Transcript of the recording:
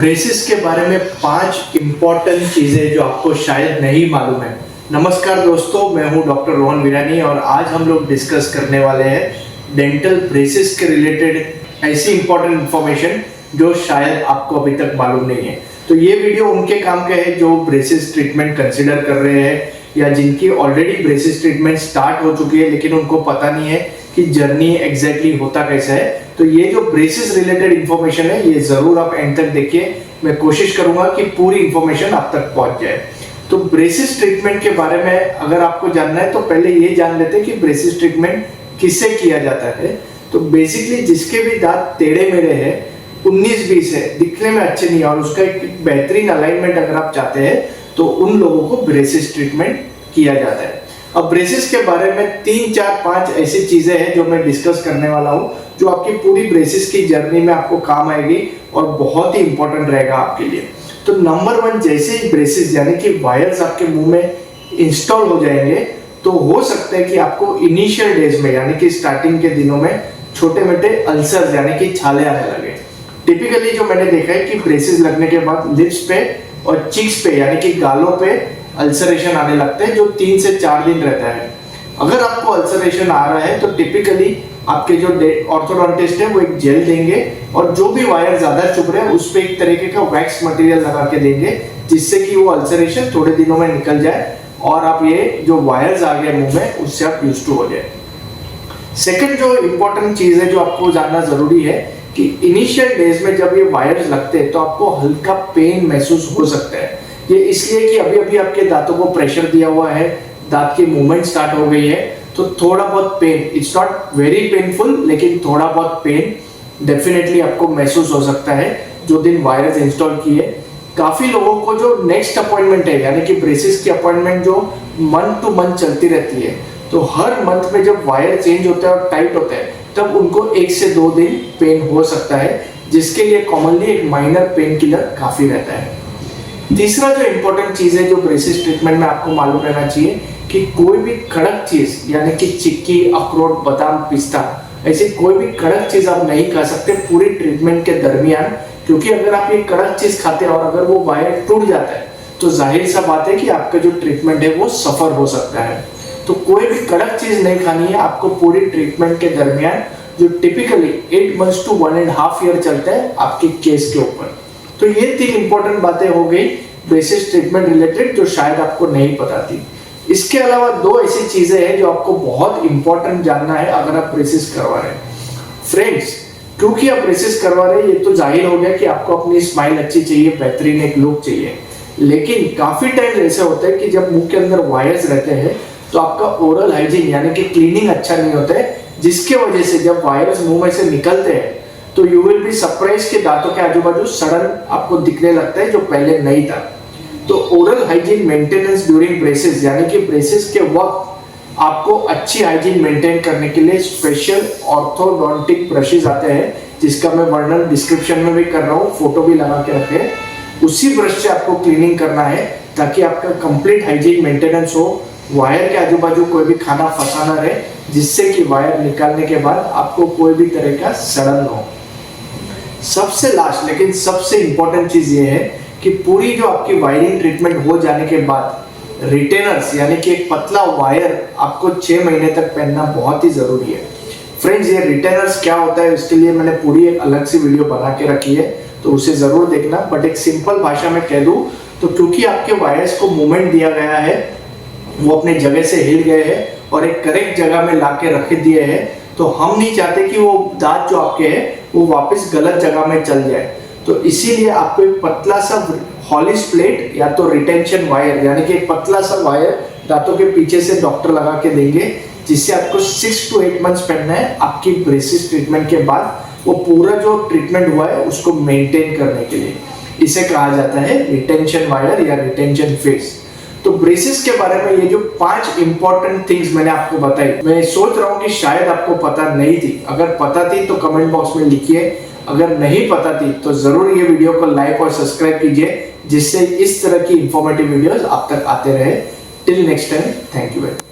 Braces के बारे में 5 इंपॉर्टेंट चीजें जो आपको शायद नहीं मालूम है। नमस्कार दोस्तों, मैं हूं डॉक्टर रोहन वीरानी और आज हम लोग डिस्कस करने वाले हैं डेंटल ब्रेसिस के रिलेटेड ऐसी इंपॉर्टेंट इंफॉर्मेशन जो शायद आपको अभी तक मालूम नहीं है। तो ये वीडियो उनके काम का है जो ब्रेसिस ट्रीटमेंट कंसिडर कर रहे हैं या जिनकी ऑलरेडी ब्रेसिस ट्रीटमेंट स्टार्ट हो चुकी है लेकिन उनको पता नहीं है कि जर्नी एग्जैक्टली होता कैसा है। तो ये जो ब्रेसिस रिलेटेड इंफॉर्मेशन है ये जरूर आप एंड तक देखिए। मैं कोशिश करूंगा कि पूरी इंफॉर्मेशन आप तक पहुंच जाए। तो ब्रेसिस ट्रीटमेंट के बारे में अगर आपको जानना है तो पहले ये जान लेते हैं कि ब्रेसिस ट्रीटमेंट किससे किया जाता है। तो बेसिकली जिसके भी दांत टेढ़े मेढ़े हैं, 19-20 है, दिखने में अच्छे नहीं और उसका एक बेहतरीन अलाइनमेंट अगर आप चाहते हैं तो उन लोगों को ब्रेसिस ट्रीटमेंट किया जाता है। अब ब्रेसिस के बारे में 3, 4, 5 ऐसी चीजें हैं जो मैं डिस्कस करने वाला हूं जो आपकी पूरी ब्रेसिस की जर्नी में आपको काम आएगी और बहुत ही इंपॉर्टेंट रहेगा आपके लिए। तो नंबर 1, जैसे ही ब्रेसिस यानी कि वायर्स आपके मुंह में इंस्टॉल हो जाएंगे तो हो सकता है कि आपको इनिशियल डेज में यानी कि स्टार्टिंग के दिनों में छोटे मोटे अल्सर यानी कि छाले आने लगे। टिपिकली जो मैंने देखा है कि ब्रेसिस लगने के बाद लिप्स पे और चिक्स पे यानी कि गालों पे अल्सरेशन आने लगते हैं जो 3 से 4 दिन रहता है। अगर आपको अल्सरेशन आ रहा है तो टिपिकली आपके जो ऑर्थोडोंटिस्ट है वो एक जेल देंगे और जो भी वायर ज्यादा चुभ रहे हैं उस पे एक तरीके का वैक्स मटेरियल लगा के देंगे जिससे कि वो अल्सरेशन थोड़े दिनों में निकल जाए और आप ये जो वायर्स आ गए मुंह में उससे आप यूज्ड टू हो जाए। सेकंड जो इंपॉर्टेंट चीज है जो आपको जानना जरूरी है कि इनिशियल डेज में जब ये वायर्स लगते हैं तो आपको हल्का पेन महसूस हो सकता है। ये इसलिए कि अभी अभी आपके दांतों को प्रेशर दिया हुआ है, दांत की मूवमेंट स्टार्ट हो गई है, तो थोड़ा बहुत pain, it's not very painful लेकिन थोड़ा बहुत पेन डेफिनेटली आपको महसूस हो सकता है जो दिन वायर्स इंस्टॉल किए। काफी लोगों को जो नेक्स्ट अपॉइंटमेंट है यानी कि ब्रेसिस की अपॉइंटमेंट जो मंथ टू मंथ चलती रहती है, तो हर मंथ में जब वायर चेंज होता है और टाइट होता है तब उनको 1 से 2 दिन पेन हो सकता है जिसके लिए कॉमनली एक माइनर पेन किलर काफी रहता है। तीसरा जो इंपॉर्टेंट चीज है जो ब्रेसिस ट्रीटमेंट में आपको मालूम रहना चाहिए कि कोई भी कड़क चीज यानी कि चिक्की, अखरोट, बादाम, पिस्ता ऐसी कोई भी कड़क चीज आप नहीं खा सकते पूरी ट्रीटमेंट के दरमियान, क्योंकि अगर आप ये कड़क चीज खाते हैं और अगर वो वायर टूट जाता है तो जाहिर सा बात है कि आपका जो ट्रीटमेंट है वो सफर हो सकता है। तो कोई भी कड़क चीज नहीं खानी है आपको पूरी ट्रीटमेंट के दरमियान जो टिपिकली 8 months to 1.5 year चलता है आपके केस के ऊपर। तो ये 3 इंपॉर्टेंट बातें हो गई ब्रेसिस ट्रीटमेंट रिलेटेड जो शायद आपको नहीं पता थी। इसके अलावा 2 ऐसी चीजें हैं जो आपको बहुत इंपॉर्टेंट जानना है अगर आप ब्रेसिस करवा रहे हैं। फ्रेंड्स, क्योंकि आप ब्रेसिस करवा रहे हैं ये तो जाहिर हो गया कि आपको अपनी स्माइल अच्छी चाहिए, बेहतरीन एक लुक चाहिए, लेकिन काफी टाइम ऐसा होता है कि जब मुंह के अंदर वायर्स रहते हैं तो आपका ओरल हाइजीन यानी कि क्लीनिंग अच्छा नहीं होता है, जिसके वजह से जब वायरस मुंह में से निकलते हैं तो यू विल बी सरप्राइज कि दांतों के आजू बाजू सड़न आपको दिखने लगता है जो पहले नहीं था। तो oral hygiene maintenance during braces यानी कि ब्रेसिस के वक्त आपको अच्छी हाइजीन मेंटेन करने के लिए स्पेशल ऑर्थोडोंटिक ब्रशेस आते हैं जिसका मैं वर्णन डिस्क्रिप्शन में भी कर रहा हूँ, फोटो भी लगा के रखे हैं। उसी ब्रश से आपको क्लीनिंग करना है ताकि आपका कंप्लीट हाइजीन मेंटेनेंस हो, वायर के आजू बाजू कोई भी खाना फंसा ना रहे जिससे कि वायर निकालने के बाद आपको कोई भी तरह का सड़न हो। सबसे लास्ट लेकिन सबसे इंपॉर्टेंट चीज ये है कि पूरी जो आपकी वायरिंग ट्रीटमेंट हो जाने के बाद रिटेनर्स यानी कि एक पतला वायर आपको 6 महीने तक पहनना बहुत ही जरूरी है। फ्रेंड्स, ये रिटेनर्स क्या होता है उसके लिए मैंने पूरी एक अलग सी वीडियो बना के रखी है तो उसे जरूर देखना, बट एक सिंपल भाषा में कह दूं तो क्योंकि आपके वायर्स को मूवमेंट दिया गया है, वो अपने जगह से हिल गए हैं और एक करेक्ट जगह में लाके रख दिए हैं, तो हम नहीं चाहते कि वो दांत जो आपके हैं वो वापस गलत जगह में चल जाए। तो इसीलिए आपको एक पतला सा हॉलिस प्लेट या तो रिटेंशन वायर यानी कि एक पतला सा वायर दांतों के पीछे से डॉक्टर लगा के देंगे जिससे आपको 6 to 8 months पहनना है आपकी ब्रेसिस ट्रीटमेंट के बाद वो पूरा जो ट्रीटमेंट हुआ है उसको मेंटेन करने के लिए। इसे कहा जाता है रिटेंशन वायर या रिटेंशन फेस। तो ब्रेसिस के बारे में ये जो 5 इंपॉर्टेंट थिंग्स मैंने आपको बताई, मैं सोच रहा हूँ कि शायद आपको पता नहीं थी। अगर पता थी तो कमेंट बॉक्स में लिखिए, अगर नहीं पता थी तो जरूर ये वीडियो को लाइक और सब्सक्राइब कीजिए जिससे इस तरह की इंफॉर्मेटिव वीडियोस आप तक आते रहे। Till next time, thank you very much.